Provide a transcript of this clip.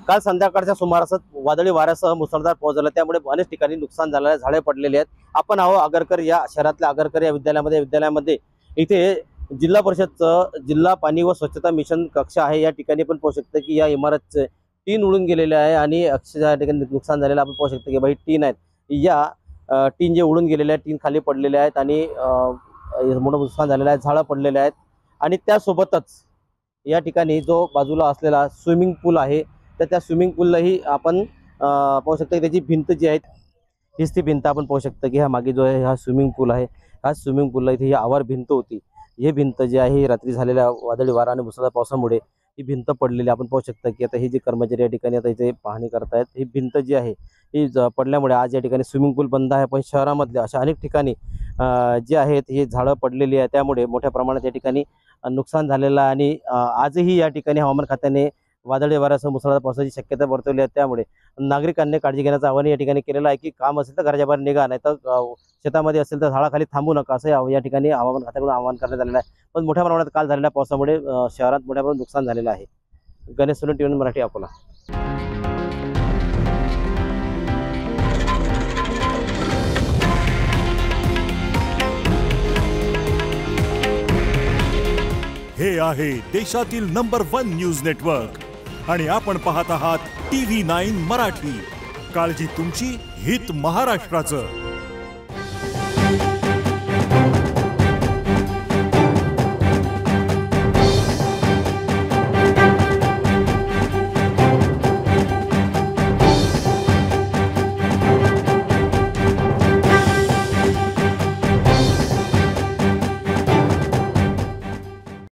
काल संध्याकाळच्या सुमारास वादळी वाऱ्यासह मुसळधार पाऊस झाला, त्यामुळे अनेक ठिकाणी नुकसान झालेलं आहे, झाडे पडलेली आहेत। आपण आहो आगरकर या शहरातल्या आगरकर या विद्यालयामध्ये इथे जिल्हा परिषदचं जिल्हा पाणी व स्वच्छता मिशन कक्ष आहे। या ठिकाणी पण पाहू शकतो की या इमारतचे टीन उडून गेलेले आहे आणि अक्षरशः या ठिकाणी नुकसान झालेलं आपण पाहू शकतो की भाई टीन आहेत, या टीन जे उडून गेलेले आहेत, टीन खाली पडलेले आहेत आणि मोठं नुकसान झालेलं आहे, झाडं पडलेले आहेत। आणि त्यासोबतच या ठिकाणी जो बाजूला असलेला स्विमिंग पूल आहे, तर त्या स्विमिंग पूललाही आपण पाहू शकतो की त्याची भिंत जी आहे हीच ती भिंत आपण पाहू शकतो की हा मागे जो आहे हा स्विमिंग पूल आहे। हा स्विमिंग पूलला इथे ही आवार भिंत होती, ही भिंत जी आहे रात्री झालेल्या वादळी वारा आणि मुसळधार पावसामुळे ही भिंत पडलेली आपण पाहू शकतो की आता ही जी कर्मचारी या ठिकाणी आता इथे पाहणी करतायत, ही भिंत जी आहे ही पडल्यामुळे आज या ठिकाणी स्विमिंग पूल बंद आहे। पण शहरामधल्या अशा अनेक ठिकाणी जे आहेत ही झाडं पडलेली आहे, त्यामुळे मोठ्या प्रमाणात या ठिकाणी नुकसान झालेलं आहे। आणि आजही या ठिकाणी हवामान खात्याने वादळी वाऱ्यासह मुसळधार पावसाची शक्यता वर्तवली आहे, त्यामुळे नागरिकांनी काळजी घेण्याचं आवाहन या ठिकाणी केलेलं आहे की काम असेल तर घराच्या बाहेर निघा, नाही तर शेतामध्ये असेल तर झाडाखाली थांबू नका, असं या ठिकाणी हवामान खात्याकडून आवाहन करण्यात आलेलं आहे। पण मोठ्या प्रमाणात काल झालेल्या पावसामुळे शहरात मोठ्या प्रमाणात नुकसान झालेलं आहे। गणेश सोनवणे, टीव्ही मराठी, अकोला। हे आहे देशातील नंबर 1 न्यूज नेटवर्क आणि आपण पाहत आहात TV9 मराठी। काळजी तुमची, हित महाराष्ट्राचं।